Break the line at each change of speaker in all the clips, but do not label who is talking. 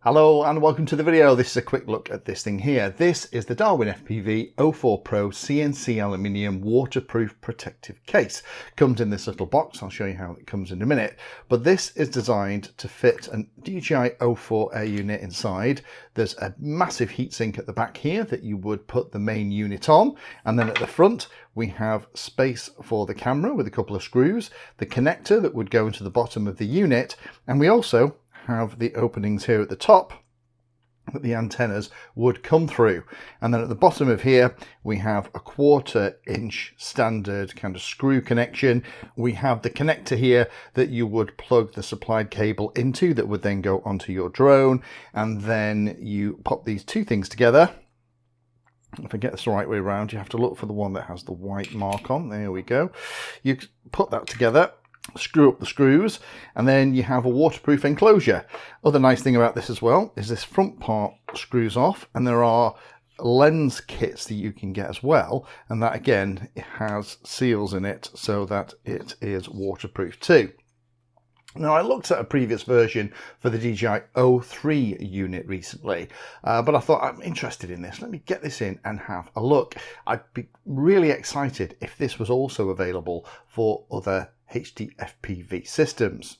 Hello and welcome to the video. This is a quick look at this thing here. This is the Darwin FPV 04 Pro CNC aluminium waterproof protective case. Comes in this little box. I'll show you how it comes in a minute. But this is designed to fit a DJI 04 air unit inside. There's a massive heatsink at the back here that you would put the main unit on. And then at the front, we have space for the camera with a couple of screws, the connector that would go into the bottom of the unit, and we also have the openings here at the top that the antennas would come through. And then at the bottom of here we have a 1/4 inch standard kind of screw connection. We have the connector here that you would plug the supplied cable into that would then go onto your drone, and then you pop these two things together. If I get this the right way around, you have to look for the one that has the white mark on. There we go. You put that together, screw up the screws, and then you have a waterproof enclosure. Other nice thing about this as well is this front part screws off, and there are lens kits that you can get as well, and that again, it has seals in it so that it is waterproof too. Now, I looked at a previous version for the DJI 03 unit recently, but I thought, I'm interested in this. Let me get this in and have a look. I'd be really excited if this was also available for other HD FPV systems.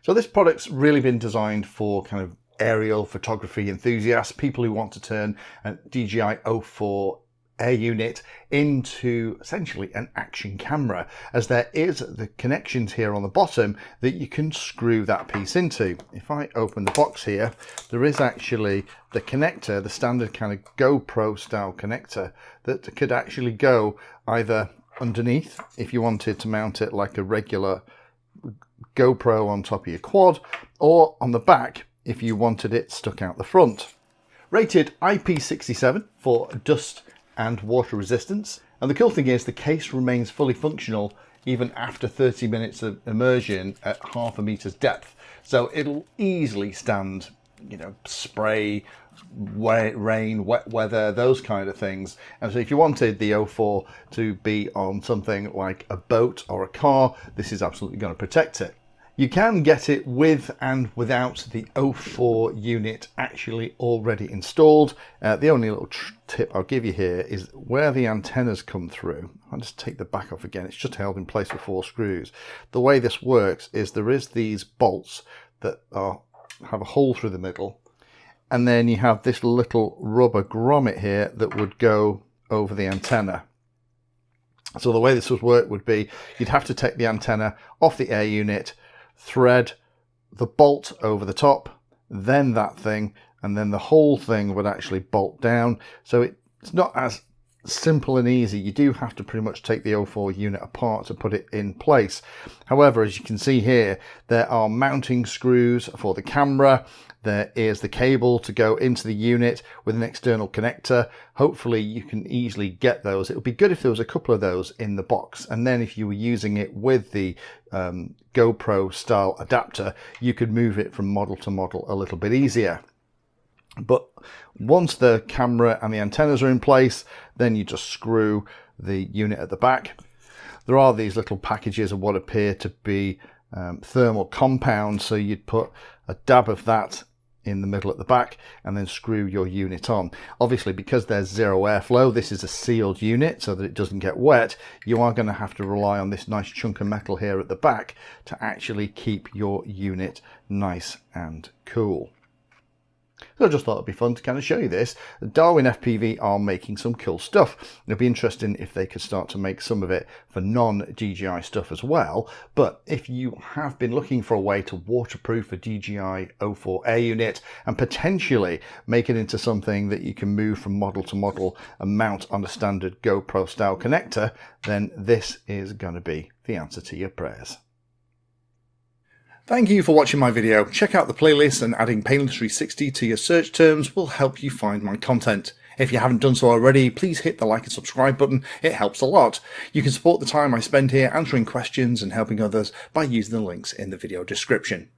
So this product's really been designed for kind of aerial photography enthusiasts, people who want to turn a DJI 04 air unit into essentially an action camera, as there is the connections here on the bottom that you can screw that piece into. If I open the box here, there is actually the connector, the standard kind of GoPro style connector that could actually go either underneath if you wanted to mount it like a regular GoPro on top of your quad, or on the back if you wanted it stuck out the front. Rated IP67 for dust and water resistance, and the cool thing is the case remains fully functional even after 30 minutes of immersion at 1/2 meter's depth, so it'll easily stand, you know, spray, rain, wet weather, those kind of things. And so if you wanted the 04 to be on something like a boat or a car, this is absolutely going to protect it. You can get it with and without the 04 unit actually already installed. The only little tip I'll give you here is where the antennas come through. I'll just take the back off again. It's just held in place with 4 screws. The way this works is there is these bolts that have a hole through the middle, and then you have this little rubber grommet here that would go over the antenna. So the way this would work would be you'd have to take the antenna off the air unit, thread the bolt over the top, then that thing, and then the whole thing would actually bolt down. So it's not as simple and easy. You do have to pretty much take the 04 unit apart to put it in place. However, as you can see here, there are mounting screws for the camera. There is the cable to go into the unit with an external connector. Hopefully you can easily get those. It would be good if there was a couple of those in the box, and then if you were using it with the GoPro style adapter, you could move it from model to model a little bit easier. But once the camera and the antennas are in place, then you just screw the unit at the back. There are these little packages of what appear to be thermal compound, so you'd put a dab of that in the middle at the back and then screw your unit on. Obviously, because there's zero airflow, this is a sealed unit so that it doesn't get wet. You are going to have to rely on this nice chunk of metal here at the back to actually keep your unit nice and cool. So I just thought it'd be fun to kind of show you this. Darwin FPV are making some cool stuff. It'd be interesting if they could start to make some of it for non-DJI stuff as well. But if you have been looking for a way to waterproof a DJI 04 air unit and potentially make it into something that you can move from model to model and mount on a standard GoPro style connector, then this is going to be the answer to your prayers. Thank you for watching my video. Check out the playlist, and adding Pedantry 60 to your search terms will help you find my content. If you haven't done so already, please hit the like and subscribe button. It helps a lot. You can support the time I spend here answering questions and helping others by using the links in the video description.